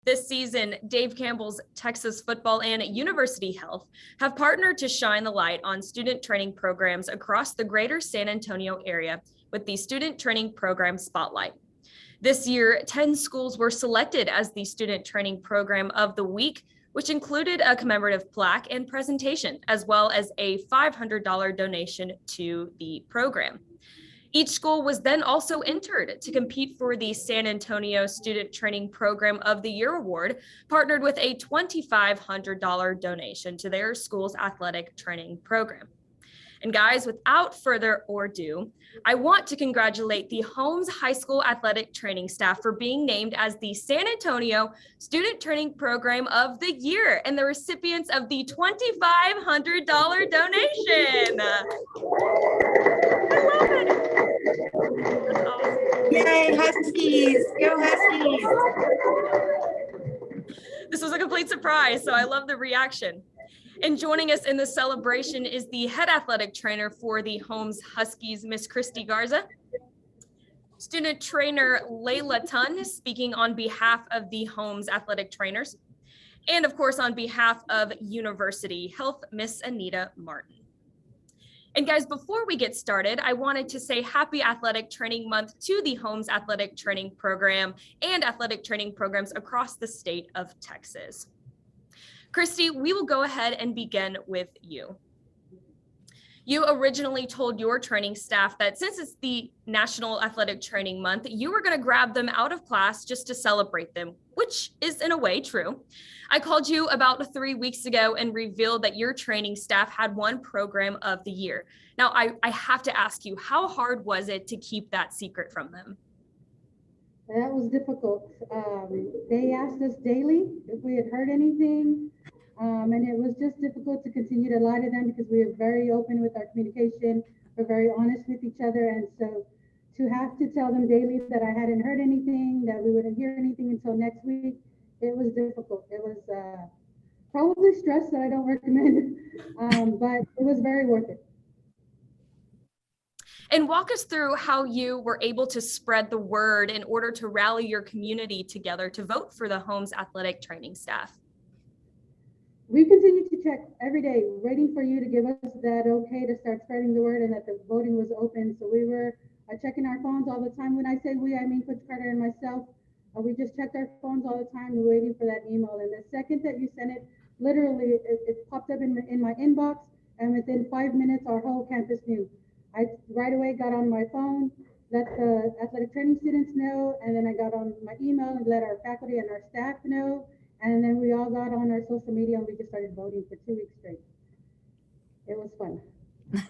This season, Dave Campbell's Texas Football and University Health have partnered to shine the light on student training programs across the greater San Antonio area with the Student Training Program Spotlight. This year, 10 schools were selected as the Student Training Program of the Week, which included a commemorative plaque and presentation, as well as a $500 donation to the program. Each school was then also entered to compete for the San Antonio Student Training Program of the Year award, partnered with a $2,500 donation to their school's athletic training program. And guys, without further ado, I want to congratulate the Holmes High School athletic training staff for being named as the San Antonio Student Training Program of the Year and the recipients of the $2,500 donation. I love it. Awesome. Yay, Huskies! Go Huskies! This was a complete surprise, so I love the reaction. And joining us in the celebration is the head athletic trainer for the Holmes Huskies, Miss Christy Garza. Student trainer Layla Tun speaking on behalf of the Holmes athletic trainers. And of course, on behalf of University Health, Miss Anita Martin. And guys, before we get started, I wanted to say happy Athletic Training Month to the Holmes Athletic Training Program and athletic training programs across the state of Texas. Christy, we will go ahead and begin with you. You originally told your training staff that since it's the National Athletic Training Month, you were going to grab them out of class just to celebrate them, which is in a way true. I called you about 3 weeks ago and revealed that your training staff had won Program of the Year. Now, I have to ask you, how hard was it to keep that secret from them? That was difficult. They asked us daily if we had heard anything, and it was just difficult to continue to lie to them because we are very open with our communication. We're very honest with each other, and so to have to tell them daily that I hadn't heard anything, that we wouldn't hear anything until next week, it was difficult. It was probably stress that I don't recommend, but it was very worth it. And walk us through how you were able to spread the word in order to rally your community together to vote for the Holmes athletic training staff. We continue to check every day, waiting for you to give us that okay to start spreading the word and that the voting was open. So we were checking our phones all the time. When I say we, I mean Coach Carter and myself. We just checked our phones all the time, waiting for that email. And the second that you sent it, literally, it popped up in my inbox, and within 5 minutes, our whole campus knew. I right away got on my phone, let the athletic training students know, and then I got on my email and let our faculty and our staff know, and then we all got on our social media and we just started voting for 2 weeks straight. It was fun.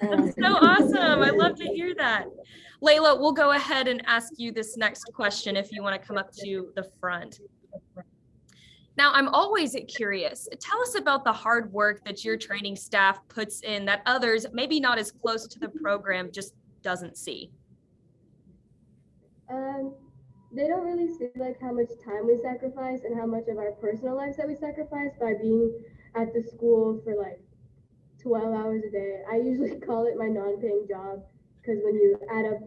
That's so awesome. I love to hear that. Layla, we'll go ahead and ask you this next question if you want to come up to the front. Now, I'm always curious. Tell us about the hard work that your training staff puts in that others, maybe not as close to the program, just doesn't see. They don't really see like how much time we sacrifice and how much of our personal lives that we sacrifice by being at the school for like 12 hours a day. I usually call it my non-paying job because when you add up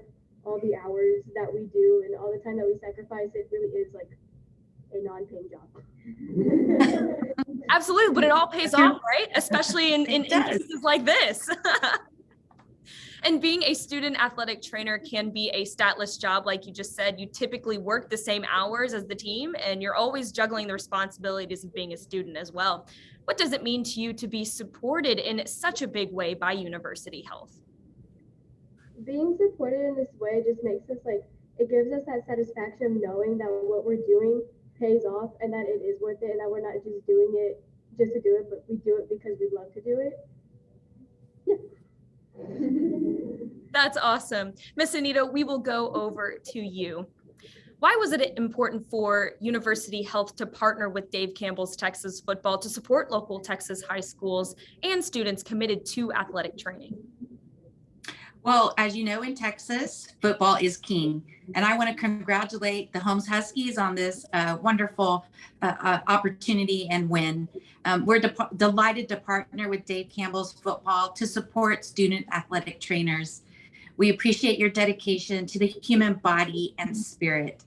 all the hours that we do and all the time that we sacrifice, it really is like a non-paying job. Absolutely, but it all pays off, right? Especially in instances like this. And being a student athletic trainer can be a statless job. Like you just said, you typically work the same hours as the team, and you're always juggling the responsibilities of being a student as well. What does it mean to you to be supported in such a big way by University Health? Being supported in this way just makes us like, it gives us that satisfaction of knowing that what we're doing pays off and that it is worth it and that we're not just doing it just to do it, but we do it because we love to do it. Yeah. That's awesome. Miss Anita, we will go over to you. Why was it important for University Health to partner with Dave Campbell's Texas Football to support local Texas high schools and students committed to athletic training? Well, as you know, in Texas, football is king. And I want to congratulate the Holmes Huskies on this wonderful opportunity and win. We're delighted to partner with Dave Campbell's Football to support student athletic trainers. We appreciate your dedication to the human body and spirit.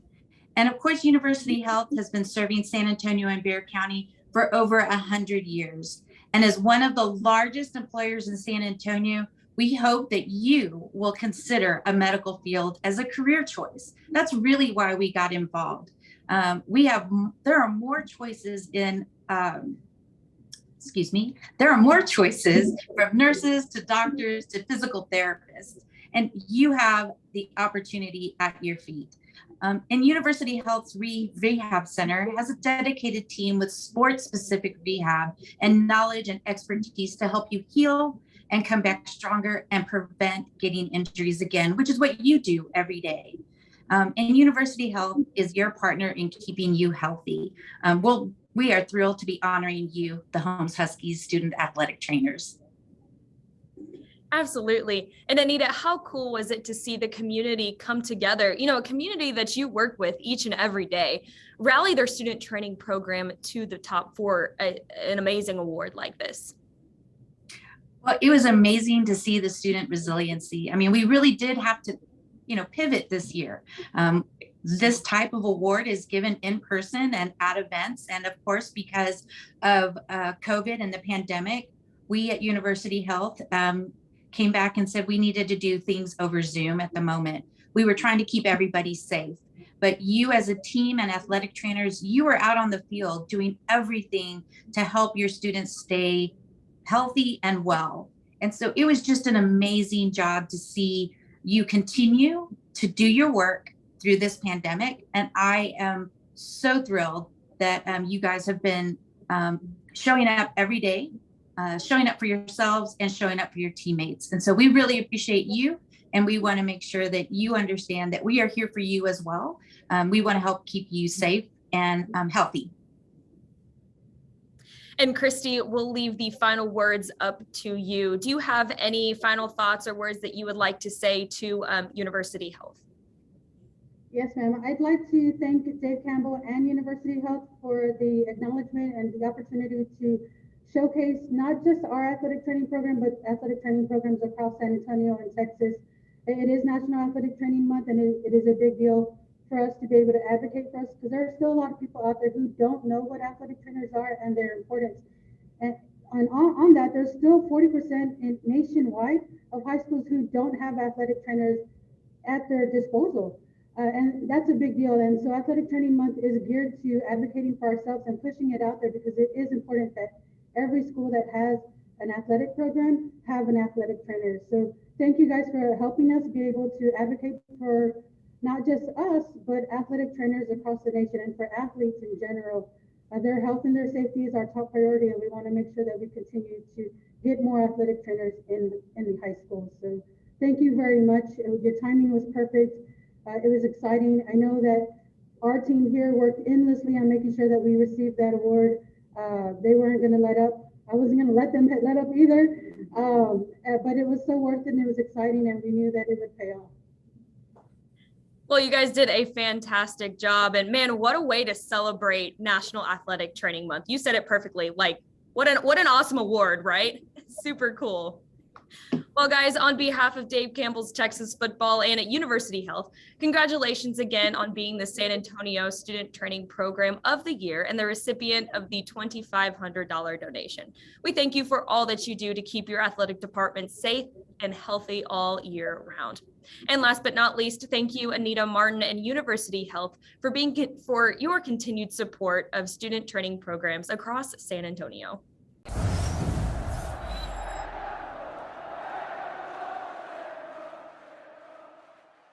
And of course, University Health has been serving San Antonio and Bexar County for over 100 years. And as one of the largest employers in San Antonio, we hope that you will consider a medical field as a career choice. That's really why we got involved. There are more choices there are more choices from nurses to doctors to physical therapists, and you have the opportunity at your feet. And University Health's Rehab Center has a dedicated team with sports-specific rehab and knowledge and expertise to help you heal and come back stronger and prevent getting injuries again, which is what you do every day. And University Health is your partner in keeping you healthy. We are thrilled to be honoring you, the Holmes Huskies student athletic trainers. Absolutely. And Anita, how cool was it to see the community come together, a community that you work with each and every day, rally their student training program to the top for an amazing award like this? Well, it was amazing to see the student resiliency. I mean, we really did have to, pivot this year. This type of award is given in person and at events. And of course, because of COVID and the pandemic, we at University Health came back and said we needed to do things over Zoom at the moment. We were trying to keep everybody safe. But you as a team and athletic trainers, you were out on the field doing everything to help your students stay healthy and well. And so it was just an amazing job to see you continue to do your work through this pandemic. And I am so thrilled that you guys have been showing up every day, showing up for yourselves and showing up for your teammates. And so we really appreciate you. And we want to make sure that you understand that we are here for you as well. We want to help keep you safe and healthy. And Christy, we'll leave the final words up to you. Do you have any final thoughts or words that you would like to say to University Health? Yes, ma'am. I'd like to thank Dave Campbell and University Health for the acknowledgement and the opportunity to showcase not just our athletic training program, but athletic training programs across San Antonio and Texas. It is National Athletic Training Month, and it is a big deal for us to be able to advocate for us, because there are still a lot of people out there who don't know what athletic trainers are and their importance. And on that, there's still 40% nationwide of high schools who don't have athletic trainers at their disposal. And that's a big deal. And so Athletic Training Month is geared to advocating for ourselves and pushing it out there, because it is important that every school that has an athletic program have an athletic trainer. So thank you guys for helping us be able to advocate for not just us, but athletic trainers across the nation and for athletes in general. Their health and their safety is our top priority, and we want to make sure that we continue to get more athletic trainers in the high schools. So thank you very much. Your timing was perfect. It was exciting. I know that our team here worked endlessly on making sure that we received that award. They weren't going to let up. I wasn't going to let them let up either. But it was so worth it, and it was exciting, and we knew that it would pay off. Well, you guys did a fantastic job, and man, what a way to celebrate National Athletic Training Month. You said it perfectly. Like, what an awesome award, right? Super cool. Well, guys, on behalf of Dave Campbell's Texas Football and at University Health, congratulations again on being the San Antonio Student Training Program of the Year and the recipient of the $2,500 donation. We thank you for all that you do to keep your athletic department safe and healthy all year round. And last but not least, thank you, Anita Martin and University Health, for your continued support of student training programs across San Antonio.